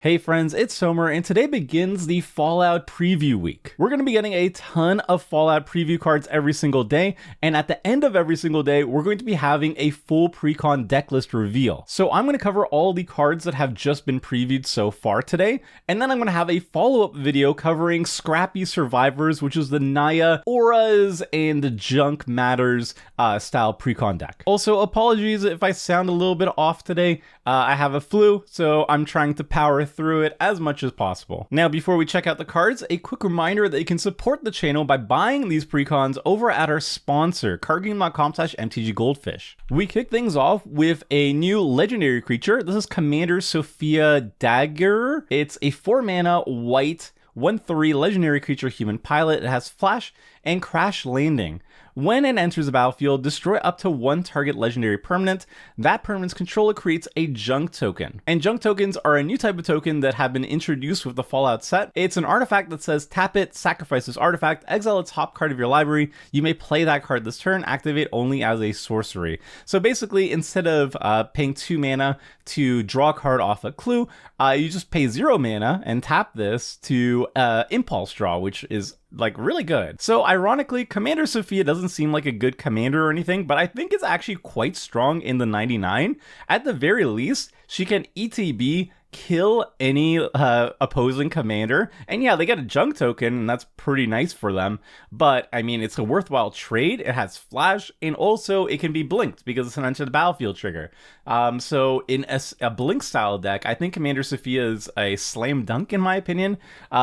Hey friends, it's Somer, and today begins the Fallout preview week. We're going to be getting a ton of Fallout preview cards every single day, and at the end of every single day, we're going to be having a full pre-con deck list reveal. So I'm going to cover all the cards that have just been previewed so far today, and then I'm going to have a follow-up video covering Scrappy Survivors, which is the Naya, Auras, and the Junk Matters style pre-con deck. Also, apologies if I sound a little bit off today. I have a flu, so I'm trying to power through it as much as possible. Now, before we check out the cards, a quick reminder that you can support the channel by buying these precons over at our sponsor, cardgame.com/MTG Goldfish. We kick things off with a new legendary creature. This is Commander Sofia Dagger. It's a 4-mana white 1/3 legendary creature human pilot. It has flash and crash landing. When it enters the battlefield, destroy up to one target legendary permanent. That permanent's controller creates a junk token. And junk tokens are a new type of token that have been introduced with the Fallout set. It's an artifact that says tap it, sacrifice this artifact, exile a top card of your library. You may play that card this turn, activate only as a sorcery. So basically, instead of paying 2 mana to draw a card off a clue, you just pay 0 mana and tap this to impulse draw, which is like really good. So ironically, Commander Sofia doesn't seem like a good commander or anything, but I think it's actually quite strong in the 99. At the very least, she can ETB, kill any opposing commander, and yeah, they get a junk token, and that's pretty nice for them, but I mean, it's a worthwhile trade. It has flash, and also it can be blinked because it's an enter the battlefield trigger. So in a blink style deck, I think Commander Sofia is a slam dunk in my opinion,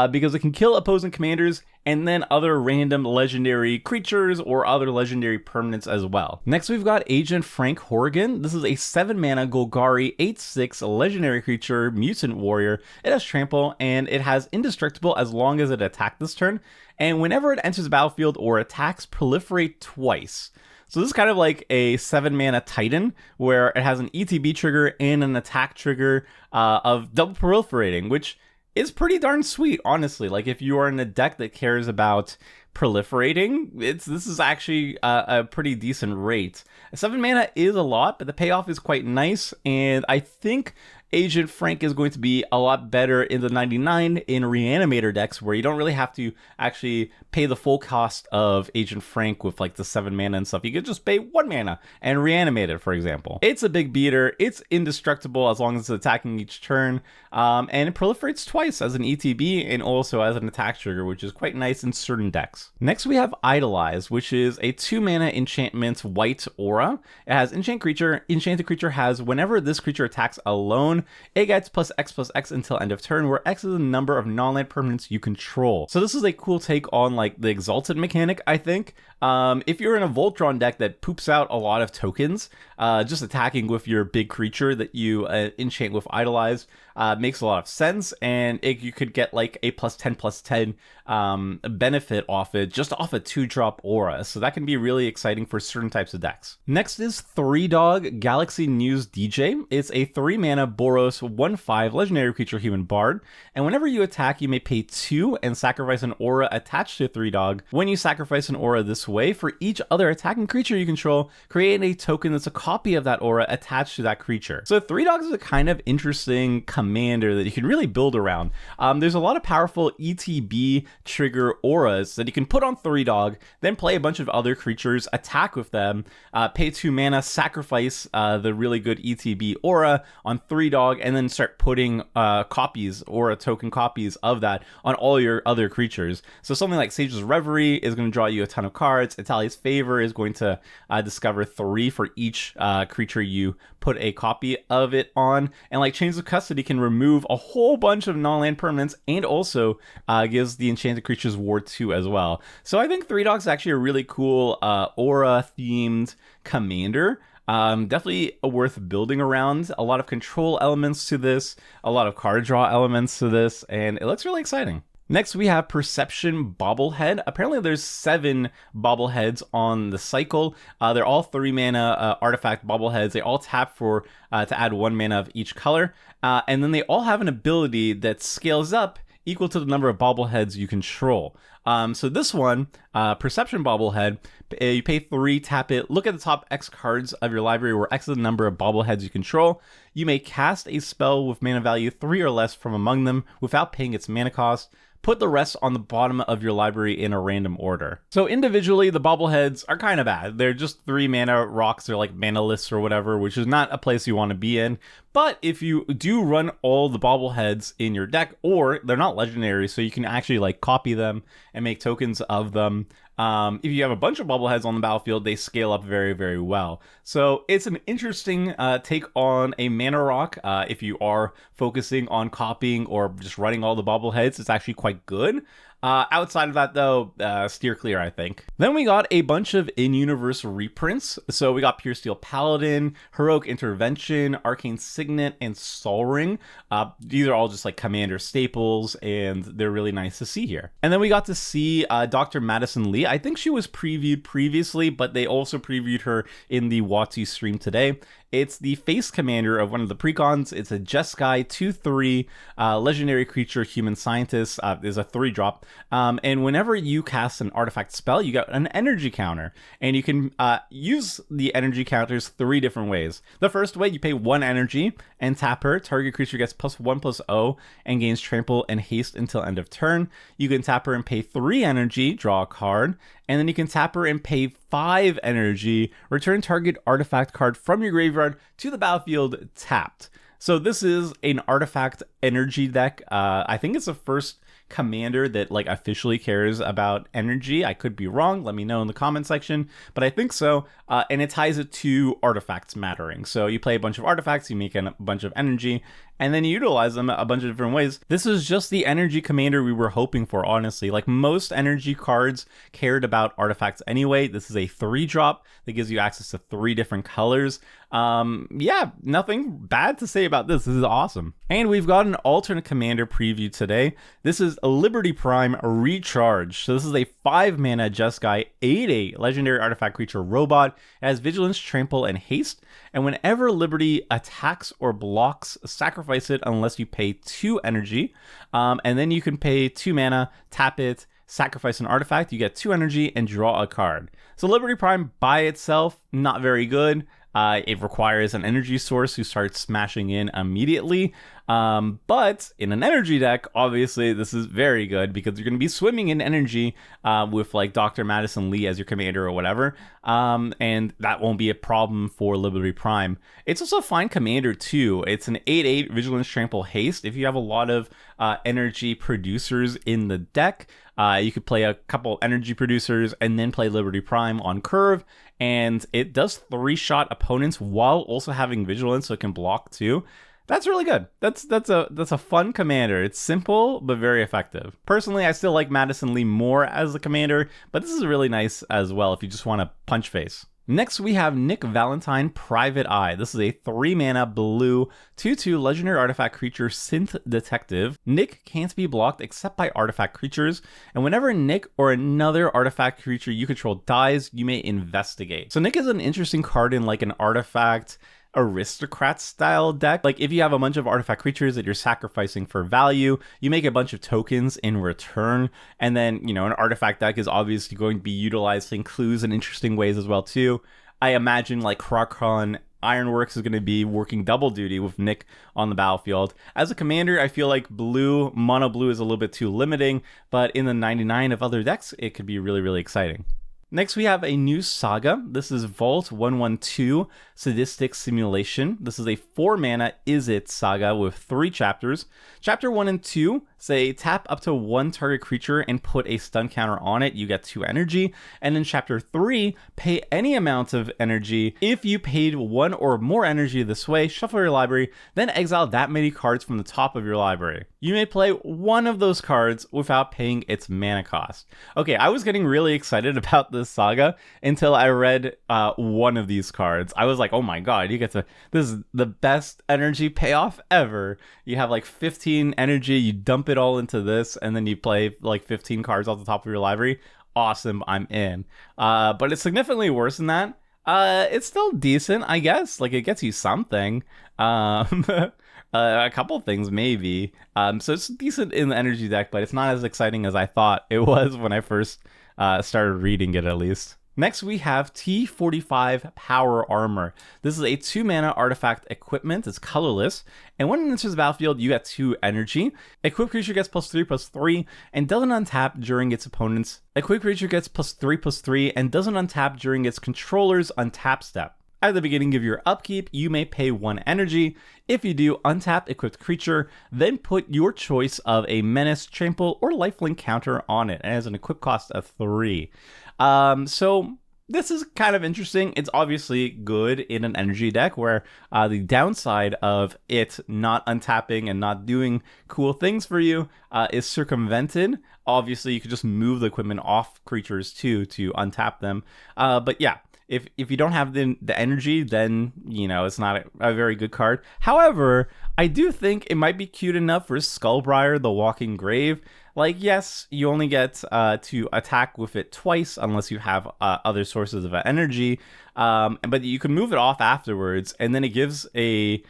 because it can kill opposing commanders and then other random legendary creatures or other legendary permanents as well. Next, we've got Agent Frank Horrigan. This is a 7-mana Golgari 8/6 legendary creature, mutant warrior. It has trample, and it has indestructible as long as it attacks this turn. And whenever it enters the battlefield or attacks, proliferate twice. So this is kind of like a 7-mana Titan, where it has an ETB trigger and an attack trigger of double proliferating, which is pretty darn sweet, honestly. Like, if you are in a deck that cares about proliferating, this is actually a pretty decent rate. 7 mana is a lot, but the payoff is quite nice, and I think Agent Frank is going to be a lot better in the 99 in Reanimator decks, where you don't really have to actually pay the full cost of Agent Frank with like the 7 mana and stuff. You could just pay 1 mana and reanimate it, for example. It's a big beater. It's indestructible as long as it's attacking each turn, and it proliferates twice as an ETB and also as an attack trigger, which is quite nice in certain decks. Next, we have Idolize, which is a 2-mana enchantment white aura. It has enchant creature. Enchanted creature has whenever this creature attacks alone, it gets +X/+X until end of turn, where X is the number of non-land permanents you control. So this is a cool take on like the Exalted mechanic, I think. If you're in a Voltron deck that poops out a lot of tokens, just attacking with your big creature that you enchant with Idolize makes a lot of sense, and you could get like a +10/+10 benefit off it, just off a 2-drop aura. So that can be really exciting for certain types of decks. Next is 3-Dog Galaxy News DJ. It's a 3-mana Boros 1/5 legendary creature human bard, and whenever you attack, you may pay 2 and sacrifice an aura attached to 3-Dog. When you sacrifice an aura this way, for each other attacking creature you control, create a token that's a copy of that aura attached to that creature. So 3-Dog is a kind of interesting commander that you can really build around. There's a lot of powerful ETB trigger auras that you can put on 3-Dog, then play a bunch of other creatures, attack with them, pay 2 mana, sacrifice the really good ETB aura on 3-Dog, and then start putting copies, aura token copies of that on all your other creatures. So something like Sage's Reverie is going to draw you a ton of cards. Italia's Favor is going to discover 3 for each creature you put a copy of it on, and like Chains of Custody can remove a whole bunch of non-land permanents, and also gives the enchanted creatures ward 2 as well. So I think 3-Dog is actually a really cool aura themed commander. Definitely worth building around. A lot of control elements to this, a lot of card draw elements to this, and it looks really exciting. Next, we have Perception Bobblehead. Apparently, there's 7 Bobbleheads on the cycle. They're all 3-mana artifact Bobbleheads. They all tap for to add 1 mana of each color, and then they all have an ability that scales up equal to the number of bobbleheads you control. So this one, Perception Bobblehead, you pay 3, tap it, look at the top X cards of your library where X is the number of bobbleheads you control. You may cast a spell with mana value 3 or less from among them without paying its mana cost. Put the rest on the bottom of your library in a random order. So individually, the bobbleheads are kind of bad. They're just 3 mana rocks. They're like manaless or whatever, which is not a place you want to be in. But if you do run all the bobbleheads in your deck, or they're not legendary, so you can actually like copy them and make tokens of them. If you have a bunch of bobbleheads on the battlefield, they scale up very, very well. So it's an interesting take on a mana rock. If you are focusing on copying or just running all the bobbleheads, it's actually quite good. Outside of that, though, steer clear, I think. Then we got a bunch of in-universe reprints. So we got Pure Steel Paladin, Heroic Intervention, Arcane Signet, and Sol Ring. These are all just like commander staples, and they're really nice to see here. And then we got to see Dr. Madison Lee. I think she was previewed previously, but they also previewed her in the Watu stream today. It's the face commander of one of the precons. It's a Jeskai 2/3 legendary creature human scientist. Is a 3-drop. And whenever you cast an artifact spell, you get an energy counter. And you can use the energy counters 3 different ways. The first way, you pay 1 energy and tap her. Target creature gets +1/+0 and gains trample and haste until end of turn. You can tap her and pay 3 energy, draw a card. And then you can tap her and pay 5 energy, return target artifact card from your graveyard to the battlefield tapped. So this is an artifact energy deck. I think it's the first commander that like officially cares about energy. I could be wrong. Let me know in the comment section, but I think so. And it ties it to artifacts mattering. So you play a bunch of artifacts, you make a bunch of energy, and then you utilize them a bunch of different ways. This is just the energy commander we were hoping for, honestly. Like most energy cards cared about artifacts anyway. This is a 3-drop that gives you access to 3 different colors. Yeah, nothing bad to say about this. This is awesome. And we've got an alternate commander preview today. This is Liberty Prime Recharge. So this is a 5-mana Jeskai 8/8 legendary artifact creature robot. It has vigilance, trample, and haste. And whenever Liberty attacks or blocks, sacrifice it unless you pay 2 energy. And then you can pay 2 mana, tap it, sacrifice an artifact, you get 2 energy, and draw a card. So Liberty Prime by itself, not very good. It requires an energy source who starts smashing in immediately. But in an energy deck, obviously, this is very good because you're going to be swimming in energy with like Dr. Madison Lee as your commander or whatever. And that won't be a problem for Liberty Prime. It's also a fine commander too. It's an 8/8 Vigilance, Trample, Haste. If you have a lot of energy producers in the deck, you could play a couple energy producers and then play Liberty Prime on curve. And it does 3-shot opponents while also having vigilance, so it can block too. That's really good. That's a fun commander. It's simple but very effective. Personally, I still like Madison Lee more as a commander, but this is really nice as well if you just want to punch face. Next, we have Nick Valentine, Private Eye. This is a 3-mana blue 2/2 legendary artifact creature synth detective. Nick can't be blocked except by artifact creatures, and whenever Nick or another artifact creature you control dies, you may investigate. So Nick is an interesting card in like an artifact aristocrat style deck. Like if you have a bunch of artifact creatures that you're sacrificing for value, you make a bunch of tokens in return, and then an artifact deck is obviously going to be utilizing clues in interesting ways as well too. I imagine like Krakon Ironworks is going to be working double duty with Nick on the battlefield. As a commander, I feel like mono blue is a little bit too limiting, but in the 99 of other decks, it could be really, really exciting. Next, we have a new saga. This is Vault 112 Sadistic Simulation. This is a 4-mana Is It saga with 3 chapters. Chapter 1 and 2 say tap up to 1 target creature and put a stun counter on it. You get 2 energy. And in chapter 3, pay any amount of energy. If you paid 1 or more energy this way, shuffle your library, then exile that many cards from the top of your library. You may play one of those cards without paying its mana cost. Okay, I was getting really excited about this saga until I read one of these cards. I was like, oh my god, this is the best energy payoff ever. You have like 15 energy, you dump it all into this, and then you play like 15 cards off the top of your library. Awesome, I'm in. But it's significantly worse than that. It's still decent, I guess. Like, it gets you something. A couple things maybe. So it's decent in the energy deck, but it's not as exciting as I thought it was when I first started reading it, at least. Next, we have T45 Power Armor. This is a 2 mana artifact equipment. It's colorless, and when it enters the battlefield, you get 2 energy. Equipped creature gets +3/+3 and doesn't untap during its opponent's. Equipped creature gets +3/+3 and doesn't untap during its controller's untap step. At the beginning of your upkeep, you may pay 1 energy. If you do, untap equipped creature, then put your choice of a menace, trample, or lifelink counter on it. It has an equip cost of 3. So this is kind of interesting. It's obviously good in an energy deck where the downside of it not untapping and not doing cool things for you is circumvented. Obviously, you could just move the equipment off creatures too to untap them. But yeah. If you don't have the energy, then, you know, it's not a very good card. However, I do think it might be cute enough for Skullbriar, the Walking Grave. Like, yes, you only get to attack with it twice unless you have other sources of energy. But you can move it off afterwards, and then it gives a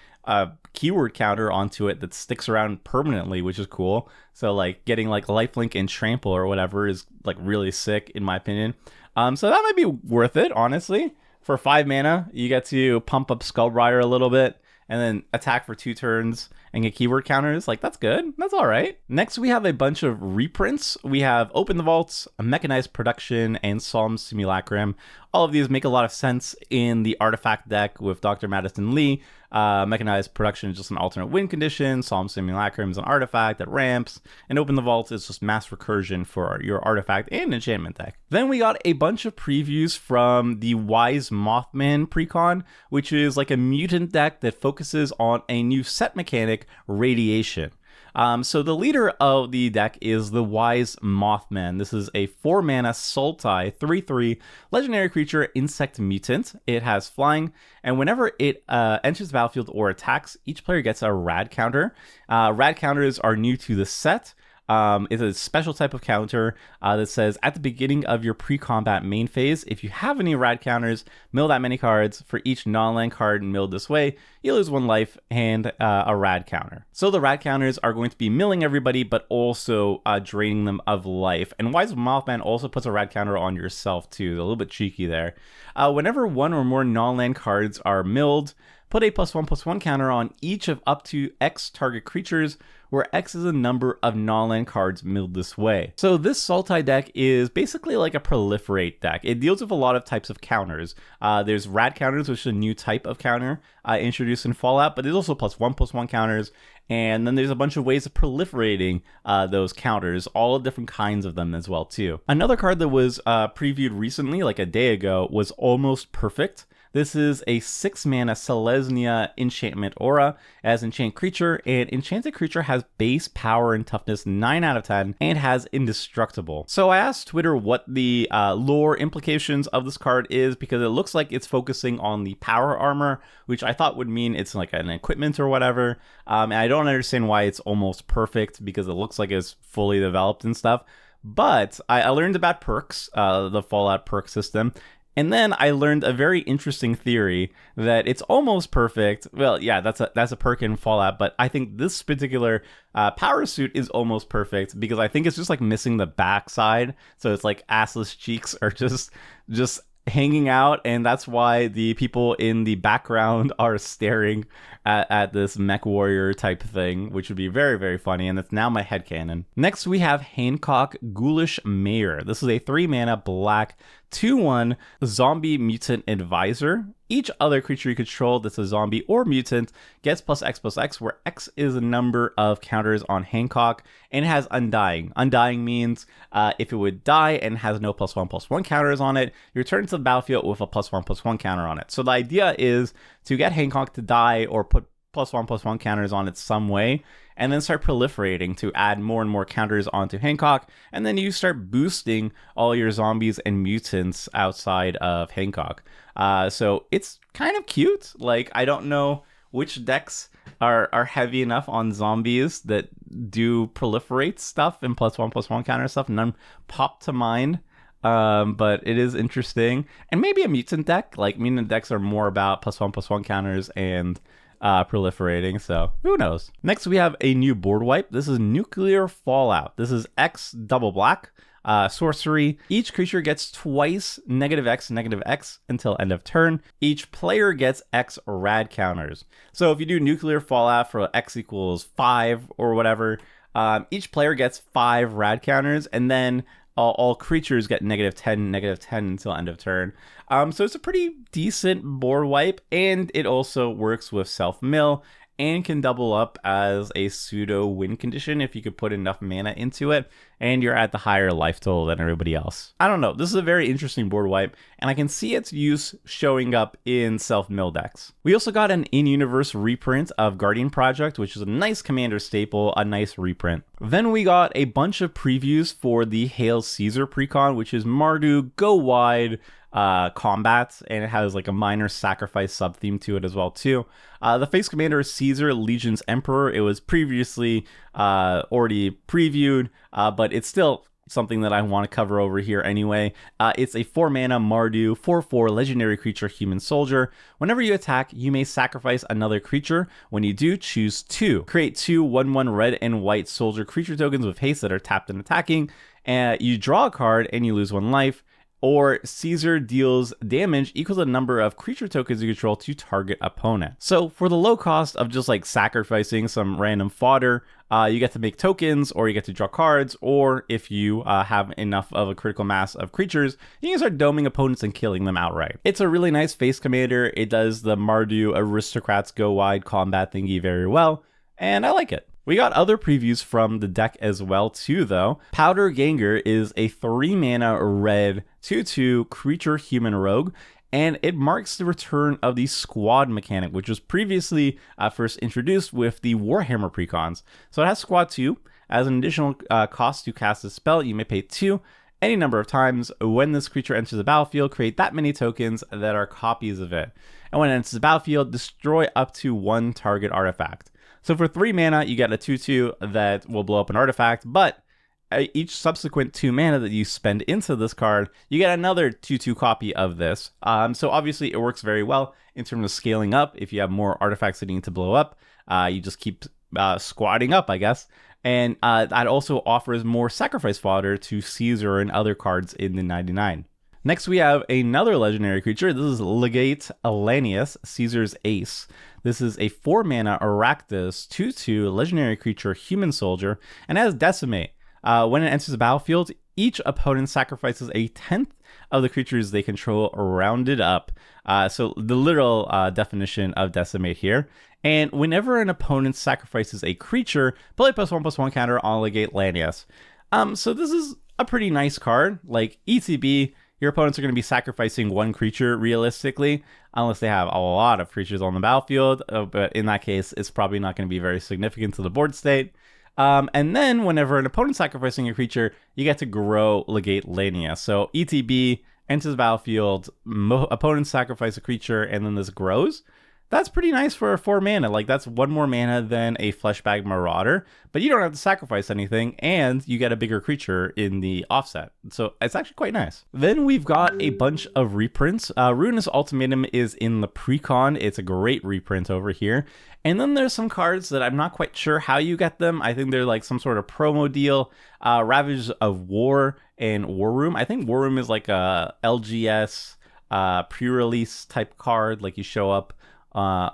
keyword counter onto it that sticks around permanently, which is cool. So, like, getting, like, lifelink and trample or whatever is, like, really sick, in my opinion. So that might be worth it, honestly. For 5 mana, you get to pump up Skullbriar a little bit, and then attack for 2 turns and get keyword counters. Like, that's good. That's all right. Next, we have a bunch of reprints. We have Open the Vaults, Mechanized Production, and Psalm Simulacrum. All of these make a lot of sense in the artifact deck with Dr. Madison Lee. Mechanized Production is just an alternate win condition. Psalm Simulacrum is an artifact that ramps. And Open the Vault is just mass recursion for your artifact and enchantment deck. Then we got a bunch of previews from the Wise Mothman precon, which is like a mutant deck that focuses on a new set mechanic, Radiation. So the leader of the deck is the Wise Mothman. This is a 4 mana Sultai 3/3 legendary creature insect mutant. It has flying, and whenever it enters the battlefield or attacks, each player gets a rad counter. Rad counters are new to the set. It's a special type of counter that says at the beginning of your pre-combat main phase, if you have any rad counters, mill that many cards. For each non-land card milled this way, you lose 1 life and a rad counter. So the rad counters are going to be milling everybody, but also draining them of life. And Wise Mothman also puts a rad counter on yourself too. A little bit cheeky there. Whenever 1 or more non-land cards are milled, put a +1/+1 counter on each of up to X target creatures, where X is a number of non-land cards milled this way. So this Sultai deck is basically like a proliferate deck. It deals with a lot of types of counters. There's rad counters, which is a new type of counter introduced in Fallout, but there's also +1/+1 counters. And then there's a bunch of ways of proliferating those counters, all different kinds of them as well too. Another card that was previewed recently, like a day ago, was Almost Perfect. This is a 6 mana Selesnya enchantment aura as enchant creature, and enchanted creature has base power and toughness 9 out of 10 and has indestructible. So I asked Twitter what the lore implications of this card is, because it looks like it's focusing on the power armor, which I thought would mean it's like an equipment or whatever. And I don't understand why it's almost perfect, because it looks like it's fully developed and stuff. But I learned about perks, the Fallout perk system. And then I learned a very interesting theory that it's almost perfect. Well, yeah, that's a perk in Fallout, but I think this particular power suit is almost perfect because I think it's just like missing the backside. So it's like assless cheeks are just hanging out, and that's why the people in the background are staring at this mech warrior type thing, which would be very, very funny, and that's now my headcanon. Next, we have Hancock Ghoulish Mayor. This is a 3 mana black 2/1 zombie mutant advisor. Each other creature you control that's a zombie or mutant gets +X/+X, where X is a number of counters on Hancock, and it has Undying. Undying means if it would die and has no +1/+1 counters on it, you return to the battlefield with a +1/+1 counter on it. So the idea is to get Hancock to die or put +1/+1 counters on it some way, and then start proliferating to add more and more counters onto Hancock, and then you start boosting all your zombies and mutants outside of Hancock. So it's kind of cute. Like, I don't know which decks are heavy enough on zombies that do proliferate stuff and +1/+1 counter stuff. None pop to mind. But it is interesting. And maybe a mutant deck. Like, mutant decks are more about +1/+1 counters and proliferating, so who knows. Next, we have a new board wipe. This is Nuclear Fallout. This is X double black. Sorcery. Each creature gets twice -X until end of turn. Each player gets X rad counters. So if you do Nuclear Fallout for X equals 5 or whatever, each player gets 5 rad counters, and then all creatures get -10 until end of turn. So it's a pretty decent board wipe, and it also works with self-mill and can double up as a pseudo win condition if you could put enough mana into it and you're at the higher life total than everybody else. I don't know, this is a very interesting board wipe, and I can see its use showing up in self-mill decks. We also got an in-universe reprint of Guardian Project, which is a nice commander staple, a nice reprint. Then we got a bunch of previews for the Hail Caesar precon, which is Mardu Go Wide combat, and it has like a minor sacrifice sub theme to it as well too. The face commander is Caesar, Legion's Emperor. It was previously already previewed, but it's still something that I want to cover over here anyway. It's a 4-mana Mardu 4/4 legendary creature human soldier. Whenever you attack, you may sacrifice another creature. When you do, choose 2. Create 2 1/1 red and white soldier creature tokens with haste that are tapped and attacking. You draw a card and you lose 1 life. Or Caesar deals damage equal to the number of creature tokens you control to target opponent. So for the low cost of just like sacrificing some random fodder, you get to make tokens, or you get to draw cards, or if you have enough of a critical mass of creatures, you can start doming opponents and killing them outright. It's a really nice face commander. It does the Mardu Aristocrats Go Wide combat thingy very well, and I like it. We got other previews from the deck as well too though. Powder Ganger is a 3-mana red 2/2 creature human rogue, and it marks the return of the squad mechanic, which was previously first introduced with the Warhammer precons. So it has squad 2. As an additional cost to cast a spell, you may pay 2 any number of times. When this creature enters the battlefield, create that many tokens that are copies of it. And when it enters the battlefield, destroy up to 1 target artifact. So for 3 mana, you get a 2/2 that will blow up an artifact, but each subsequent 2 mana that you spend into this card, you get another 2/2 copy of this. So obviously it works very well in terms of scaling up. If you have more artifacts that need to blow up, you just keep squatting up, I guess. And that also offers more sacrifice fodder to Caesar and other cards in the 99. Next, we have another legendary creature. This is Legate Lanius, Caesar's Ace. This is a 4-mana Arachnus 2/2 legendary creature human soldier, and has Decimate. When it enters the battlefield, each opponent sacrifices a 1/10 of the creatures they control rounded up. So the literal definition of Decimate here. And whenever an opponent sacrifices a creature, play +1/+1 counter on Legate Lanius. So this is a pretty nice card. Like ETB, your opponents are going to be sacrificing 1 creature realistically, unless they have a lot of creatures on the battlefield. But in that case, it's probably not going to be very significant to the board state. And then whenever an opponent sacrificing a creature, you get to grow Legate Lanius. So ETB enters the battlefield, opponents sacrifice a creature, and then this grows. That's pretty nice for a 4 mana. Like, that's 1 more mana than a Fleshbag Marauder, but you don't have to sacrifice anything, and you get a bigger creature in the offset. So it's actually quite nice. Then we've got a bunch of reprints. Ruinous Ultimatum is in the precon. It's a great reprint over here. And then there's some cards that I'm not quite sure how you get them. I think they're like some sort of promo deal. Ravage of War and War Room. I think War Room is like a LGS pre-release type card. Like, you show up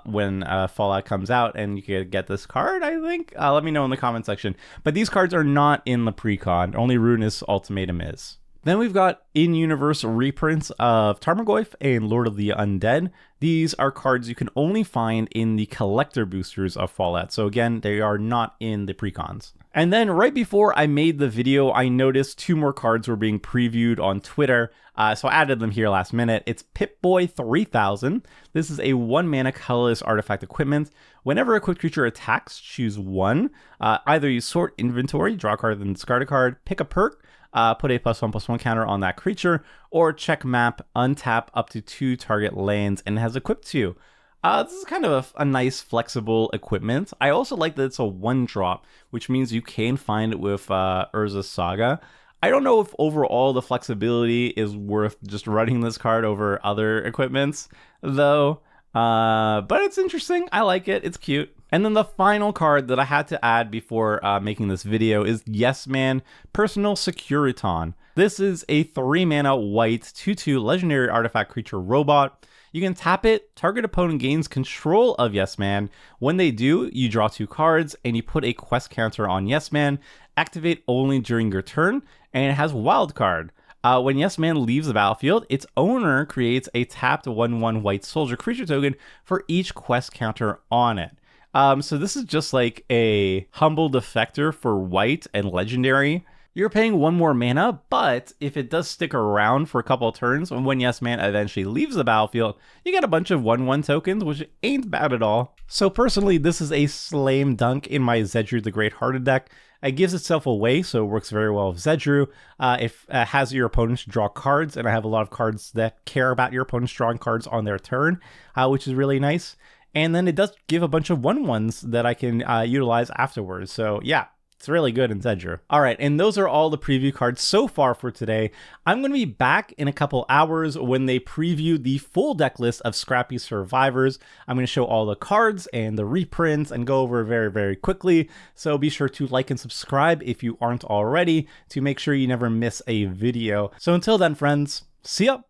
when Fallout comes out and you can get this card, I think. Let me know in the comment section. But these cards are not in the precon. Only Ruinous Ultimatum is. Then we've got in-universe reprints of Tarmogoyf and Lord of the Undead. These are cards you can only find in the collector boosters of Fallout. So again, they are not in the precons. And then right before I made the video, I noticed 2 more cards were being previewed on Twitter. So I added them here last minute. It's Pip-Boy 3000. This is a 1-mana colorless artifact equipment. Whenever a equipped creature attacks, choose 1. Either you sort inventory, draw a card, then discard a card, pick a perk, put a +1/+1 counter on that creature, or check map, untap up to 2 target lands, and it has equipped 2. This is kind of a nice flexible equipment. I also like that it's a 1-drop, which means you can find it with Urza's Saga. I don't know if overall the flexibility is worth just running this card over other equipments, though. But it's interesting. I like it. It's cute. And then the final card that I had to add before making this video is Yes Man, Personal Securiton. This is a 3-mana white 2/2 legendary artifact creature robot. You can tap it, target opponent gains control of Yes Man. When they do, you draw 2 cards and you put a quest counter on Yes Man, activate only during your turn, and it has wild card. When Yes Man leaves the battlefield, its owner creates a tapped 1/1 white soldier creature token for each quest counter on it. So this is just like a humble defector for white and legendary. You're paying 1 more mana, but if it does stick around for a couple of turns, when Yes Man eventually leaves the battlefield, you get a bunch of 1/1 tokens, which ain't bad at all. So personally, this is a slam dunk in my Zedru the Great-Hearted deck. It gives itself away, so it works very well with Zedru. It has your opponents draw cards, and I have a lot of cards that care about your opponents drawing cards on their turn, which is really nice. And then it does give a bunch of 1/1s that I can utilize afterwards. So yeah, it's really good in Zedru. All right, and those are all the preview cards so far for today. I'm going to be back in a couple hours when they preview the full deck list of Scrappy Survivors. I'm going to show all the cards and the reprints and go over very, very quickly. So be sure to like and subscribe if you aren't already to make sure you never miss a video. So until then, friends, see ya!